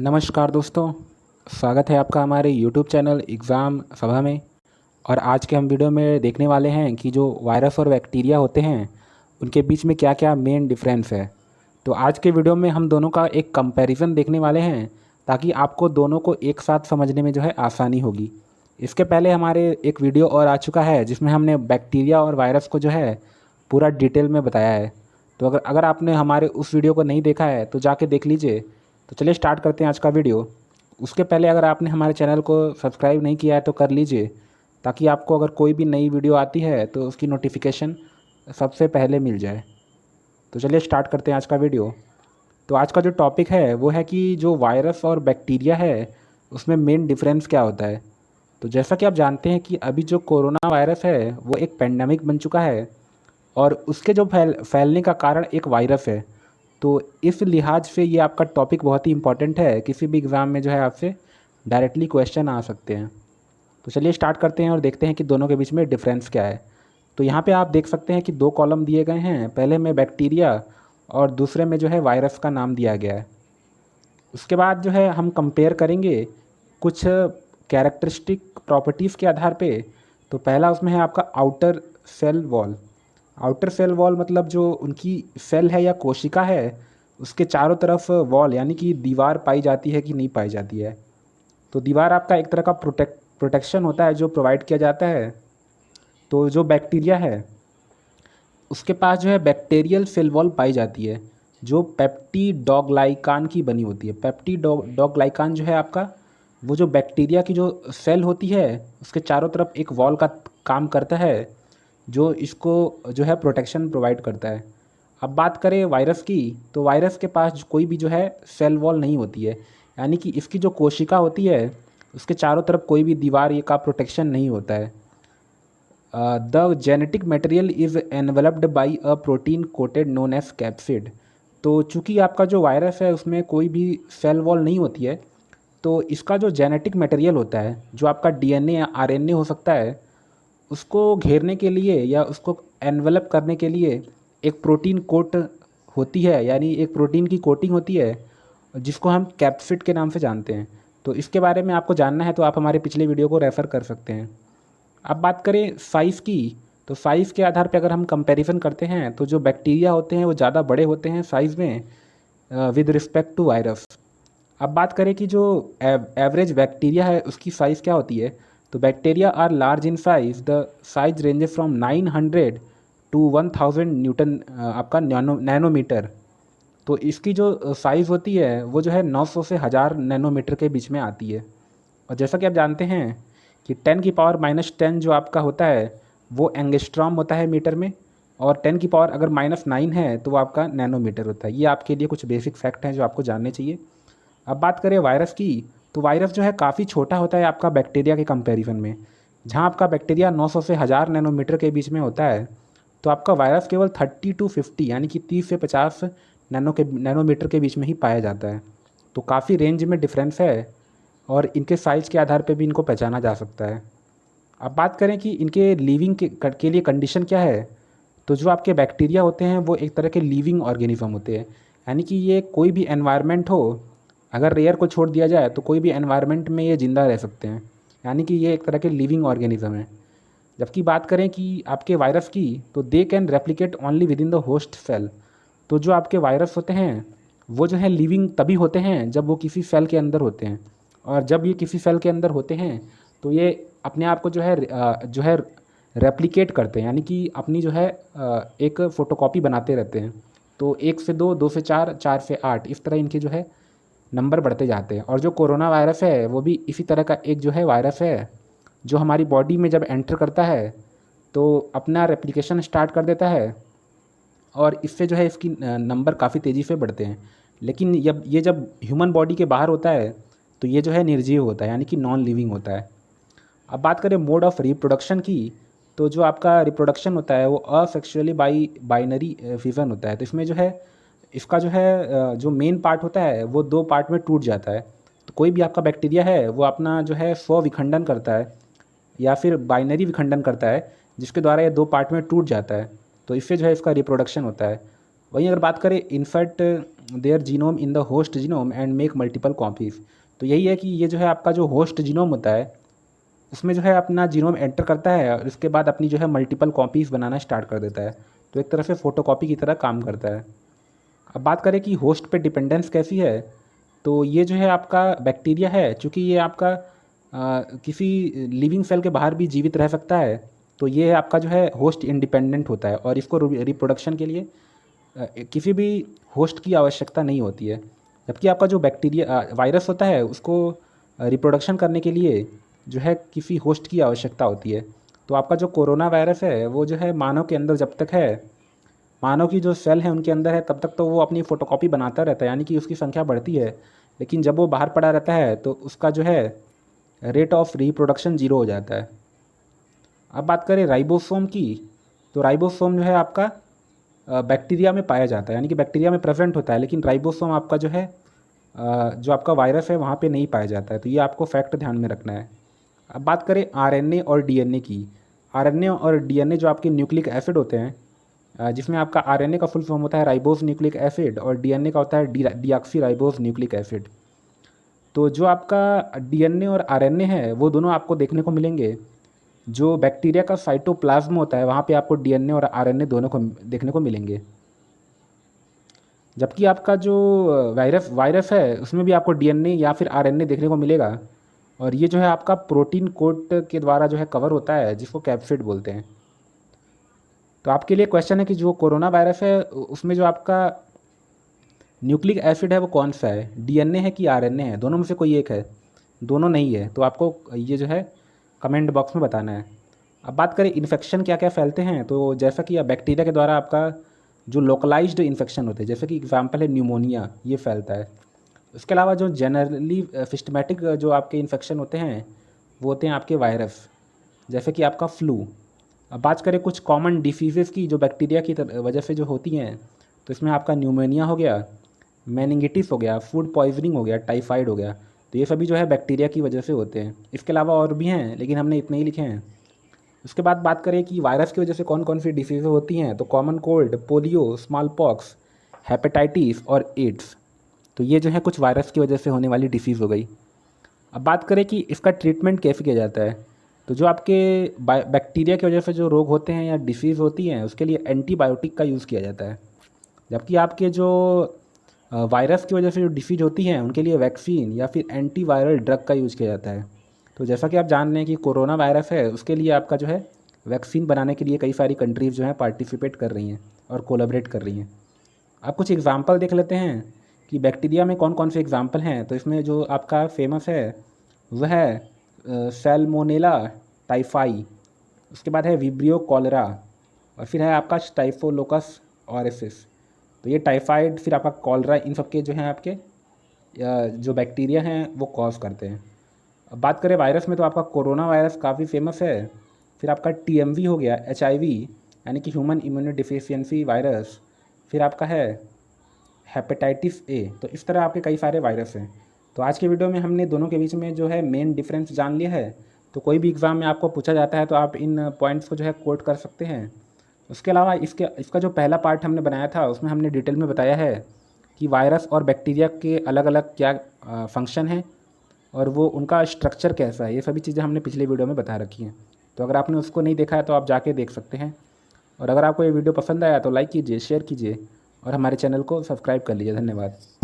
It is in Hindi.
नमस्कार दोस्तों, स्वागत है आपका हमारे यूट्यूब चैनल एग्ज़ाम सभा में। और आज के हम वीडियो में देखने वाले हैं कि जो वायरस और बैक्टीरिया होते हैं उनके बीच में क्या क्या मेन डिफरेंस है। तो आज के वीडियो में हम दोनों का एक कंपैरिजन देखने वाले हैं ताकि आपको दोनों को एक साथ समझने में जो है आसानी होगी। इसके पहले हमारे एक वीडियो और आ चुका है जिसमें हमने बैक्टीरिया और वायरस को जो है पूरा डिटेल में बताया है। तो अगर अगर आपने हमारे उस वीडियो को नहीं देखा है तो जाके देख लीजिए। तो चलिए स्टार्ट करते हैं आज का वीडियो। उसके पहले अगर आपने हमारे चैनल को सब्सक्राइब नहीं किया है तो कर लीजिए, ताकि आपको अगर कोई भी नई वीडियो आती है तो उसकी नोटिफिकेशन सबसे पहले मिल जाए। तो चलिए स्टार्ट करते हैं आज का वीडियो। तो आज का जो टॉपिक है वो है कि जो वायरस और बैक्टीरिया है उसमें मेन डिफरेंस क्या होता है। तो जैसा कि आप जानते हैं कि अभी जो कोरोना वायरस है वो एक पेंडेमिक बन चुका है और उसके जो फैलने का कारण एक वायरस है। तो इस लिहाज से ये आपका टॉपिक बहुत ही इंपॉर्टेंट है, किसी भी एग्ज़ाम में जो है आपसे डायरेक्टली क्वेश्चन आ सकते हैं। तो चलिए स्टार्ट करते हैं और देखते हैं कि दोनों के बीच में डिफरेंस क्या है। तो यहाँ पे आप देख सकते हैं कि दो कॉलम दिए गए हैं, पहले में बैक्टीरिया और दूसरे में जो है वायरस का नाम दिया गया है। उसके बाद जो है हम कंपेयर करेंगे कुछ कैरेक्टरिस्टिक प्रॉपर्टीज़ के आधार पे। तो पहला उसमें है आपका outer cell wall. Outer cell wall मतलब जो उनकी सेल है या कोशिका है उसके चारों तरफ वॉल यानी कि दीवार पाई जाती है कि नहीं पाई जाती है। तो दीवार आपका एक तरह का प्रोटेक्शन होता है जो प्रोवाइड किया जाता है। तो जो बैक्टीरिया है उसके पास जो है बैक्टीरियल सेल वॉल पाई जाती है जो पेप्टिडोग्लाइकान की बनी होती है। पेप्टिडोग्लाइकान जो है आपका वो जो बैक्टीरिया की जो सेल होती है उसके चारों तरफ एक वॉल का काम करता है जो इसको जो है प्रोटेक्शन प्रोवाइड करता है। अब बात करें वायरस की, तो वायरस के पास कोई भी जो है सेल वॉल नहीं होती है, यानी कि इसकी जो कोशिका होती है उसके चारों तरफ कोई भी दीवार ये का प्रोटेक्शन नहीं होता है। The genetic material is enveloped by a protein coated known as capsid. तो चूंकि आपका जो वायरस है उसमें कोई भी सेल वॉल नहीं होती है, तो इसका जो जेनेटिक मटेरियल होता है जो आपका डीएनए या आरएनए हो सकता है उसको घेरने के लिए या उसको एनवेलप करने के लिए एक प्रोटीन कोट होती है, यानी एक प्रोटीन की कोटिंग होती है जिसको हम कैप्सिड के नाम से जानते हैं। तो इसके बारे में आपको जानना है तो आप हमारे पिछले वीडियो को रेफ़र कर सकते हैं। अब बात करें साइज़ की, तो साइज़ के आधार पर अगर हम कंपैरिजन करते हैं तो जो बैक्टीरिया होते हैं वो ज़्यादा बड़े होते हैं साइज़ में विद रिस्पेक्ट टू वायरस। अब बात करें कि जो एवरेज बैक्टीरिया है उसकी साइज़ क्या होती है, तो bacteria are large in size. The size ranges from 900 to 1000 newton आपका नैनोमीटर। तो इसकी जो साइज़ होती है वो जो है 900 से 1000 नैनोमीटर के बीच में आती है। और जैसा कि आप जानते हैं कि 10⁻⁻10 जो आपका होता है वो एंगस्ट्रॉम होता है मीटर में, और 10 की पावर अगर -9 है तो वो आपका नैनोमीटर होता है। ये आपके लिए कुछ बेसिक फैक्ट हैं जो आपको जानने चाहिए। अब बात करें वायरस की, तो वायरस जो है काफ़ी छोटा होता है आपका बैक्टीरिया के कंपैरिजन में। जहाँ आपका बैक्टीरिया 900 से 1000 नैनोमीटर के बीच में होता है, तो आपका वायरस केवल 30 टू 50 यानी कि 30 से 50 नैनोमीटर के बीच में ही पाया जाता है। तो काफ़ी रेंज में डिफरेंस है और इनके साइज़ के आधार पर भी इनको पहचाना जा सकता है। अब बात करें कि इनके लिविंग के लिए कंडीशन क्या है, तो जो आपके बैक्टीरिया होते हैं वो एक तरह के लिविंग ऑर्गेनिज्म होते हैं, यानी कि ये कोई भी एनवायरनमेंट हो, अगर एयर को छोड़ दिया जाए तो कोई भी एनवायरनमेंट में ये ज़िंदा रह सकते हैं, यानी कि ये एक तरह के लिविंग ऑर्गेनिज्म है। जबकि बात करें कि आपके वायरस की, तो they can replicate only within the host cell. तो जो आपके वायरस होते हैं वो जो है लिविंग तभी होते हैं जब वो किसी सेल के अंदर होते हैं, और जब ये किसी सेल के अंदर होते हैं तो ये अपने आप को जो है रेप्लिकेट करते हैं, यानी कि अपनी जो है एक फ़ोटोकॉपी बनाते रहते हैं। तो 1 से 2, 2 से 4, 4 से 8, इस तरह इनके जो है नंबर बढ़ते जाते हैं। और जो कोरोना वायरस है वो भी इसी तरह का एक जो है वायरस है जो हमारी बॉडी में जब एंटर करता है तो अपना रेप्लिकेशन स्टार्ट कर देता है, और इससे जो है इसकी नंबर काफ़ी तेज़ी से बढ़ते हैं। लेकिन जब ह्यूमन बॉडी के बाहर होता है तो ये जो है निर्जीव होता है, यानी कि नॉन लिविंग होता है। अब बात करें मोड ऑफ रिप्रोडक्शन की, तो जो आपका रिप्रोडक्शन होता है वो असेक्सुअली बाइनरी फिजन होता है। तो इसमें जो है इसका जो है जो मेन पार्ट होता है वो दो पार्ट में टूट जाता है। तो कोई भी आपका बैक्टीरिया है वो अपना जो है स्व विखंडन करता है या फिर बाइनरी विखंडन करता है, जिसके द्वारा ये दो पार्ट में टूट जाता है। तो इससे जो है इसका रिप्रोडक्शन होता है। वहीं अगर बात करें infect their genome in the host genome and make multiple copies. तो यही है कि ये जो है आपका जो होस्ट जीनोम होता है उसमें जो है अपना जीनोम एंटर करता है और उसके बाद अपनी जो है मल्टीपल कॉपीज़ बनाना स्टार्ट कर देता है। तो एक तरह से फ़ोटोकॉपी की तरह काम करता है। अब बात करें कि होस्ट पे डिपेंडेंस कैसी है, तो ये जो है आपका बैक्टीरिया है, चूँकि ये आपका किसी लिविंग सेल के बाहर भी जीवित रह सकता है, तो ये आपका जो है होस्ट इंडिपेंडेंट होता है और इसको रिप्रोडक्शन के लिए किसी भी होस्ट की आवश्यकता नहीं होती है। जबकि आपका जो बैक्टीरिया वायरस होता है उसको रिप्रोडक्शन करने के लिए जो है किसी होस्ट की आवश्यकता होती है। तो आपका जो कोरोना वायरस है वो जो है मानव के अंदर जब तक है, मानव की जो सेल है उनके अंदर है तब तक तो वो अपनी फ़ोटोकॉपी बनाता रहता है, यानी कि उसकी संख्या बढ़ती है। लेकिन जब वो बाहर पड़ा रहता है तो उसका जो है रेट ऑफ रिप्रोडक्शन ज़ीरो हो जाता है। अब बात करें राइबोसोम की, तो राइबोसोम जो है आपका बैक्टीरिया में पाया जाता है, यानी कि बैक्टीरिया में प्रेजेंट होता है, लेकिन राइबोसोम आपका जो है जो आपका वायरस है वहाँ पे नहीं पाया जाता है। तो ये आपको फैक्ट ध्यान में रखना है। अब बात करें आरएनए और डीएनए की। आरएनए और डीएनए जो आपके न्यूक्लिक एसिड होते हैं, जिसमें आपका आरएनए का फुल फॉर्म होता है राइबोस न्यूक्लिक एसिड और डीएनए का होता है डीऑक्सी राइबोस न्यूक्लिक एसिड। तो जो आपका डीएनए और आरएनए है वो दोनों आपको देखने को मिलेंगे। जो बैक्टीरिया का साइटोप्लाज्म होता है वहाँ पे आपको डीएनए और आरएनए दोनों को देखने को मिलेंगे। जबकि आपका जो वायरस वायरस है उसमें भी आपको डीएनए या फिर आरएनए देखने को मिलेगा और ये जो है आपका प्रोटीन कोट के द्वारा जो है कवर होता है, जिसको कैप्सिड बोलते हैं। तो आपके लिए क्वेश्चन है कि जो कोरोना वायरस है उसमें जो आपका न्यूक्लिक एसिड है वो कौन सा है, डीएनए है कि आरएनए है, दोनों में से कोई एक है, दोनों नहीं है। तो आपको ये जो है कमेंट बॉक्स में बताना है। अब बात करें इन्फेक्शन क्या क्या फैलते हैं, तो जैसा कि बैक्टीरिया के द्वारा आपका जो लोकलाइज्ड इन्फेक्शन होते हैं, जैसे कि एग्जांपल है न्यूमोनिया, ये फैलता है। इसके अलावा जो जनरली सिस्टमेटिक जो आपके इन्फेक्शन होते हैं वो होते हैं आपके वायरस, जैसे कि आपका फ्लू। अब बात करें कुछ कॉमन डिसीज़ेज़ की जो बैक्टीरिया की वजह से जो होती हैं, तो इसमें आपका न्यूमोनिया हो गया, मेनिंगिटिस हो गया, फूड पॉइजनिंग हो गया, टाइफाइड हो गया। तो ये सभी जो है बैक्टीरिया की वजह से होते हैं। इसके अलावा और भी हैं लेकिन हमने इतने ही लिखे हैं। उसके बाद बात करें कि वायरस की वजह से कौन कौन सी डिसीज़ होती हैं, तो common cold, polio, small pox, hepatitis और एड्स। तो ये जो है कुछ वायरस की वजह से होने वाली डिसीज़ हो गई। अब बात करें कि इसका ट्रीटमेंट कैसे किया जाता है, तो जो आपके बैक्टीरिया की वजह से जो रोग होते हैं या डिसीज़ होती हैं उसके लिए एंटीबायोटिक का यूज़ किया जाता है। जबकि आपके जो वायरस की वजह से जो डिसीज होती हैं उनके लिए वैक्सीन या फिर एंटीवायरल ड्रग का यूज़ किया जाता है। तो जैसा कि आप जान रहे हैं कि कोरोना वायरस है उसके लिए आपका जो है वैक्सीन बनाने के लिए कई सारी कंट्रीज़ जो हैं पार्टिसिपेट कर रही हैं और कोलैबोरेट कर रही हैं। आप कुछ एग्जांपल देख लेते हैं कि बैक्टीरिया में कौन कौन से एग्जांपल हैं। तो इसमें जो आपका फेमस है वह है सैल्मोनेला टाइफाई, उसके बाद है विब्रियो कॉलरा और फिर है आपका स्टाइफोलोकस ऑरेसिस। तो ये टाइफाइड फिर आपका कॉलरा, इन सब के जो हैं आपके जो बैक्टीरिया हैं वो कॉज करते हैं। अब बात करें वायरस में, तो आपका कोरोना वायरस काफ़ी फेमस है। फिर आपका टीएमवी हो गया, एचआईवी यानी कि ह्यूमन इम्यूनो डिफिशियंसी वायरस। फिर आपका है हेपेटाइटिस ए। तो इस तरह आपके कई सारे वायरस हैं। तो आज के वीडियो में हमने दोनों के बीच में जो है मेन डिफरेंस जान लिया है। तो कोई भी एग्ज़ाम में आपको पूछा जाता है तो आप इन पॉइंट्स को जो है कोट कर सकते हैं। उसके अलावा इसका जो पहला पार्ट हमने बनाया था उसमें हमने डिटेल में बताया है कि वायरस और बैक्टीरिया के अलग अलग क्या फंक्शन हैं और वो उनका स्ट्रक्चर कैसा है। ये सभी चीज़ें हमने पिछले वीडियो में बता रखी हैं। तो अगर आपने उसको नहीं देखा है तो आप जाके देख सकते हैं। और अगर आपको ये वीडियो पसंद आया तो लाइक कीजिए, शेयर कीजिए और हमारे चैनल को सब्सक्राइब कर लीजिए। धन्यवाद।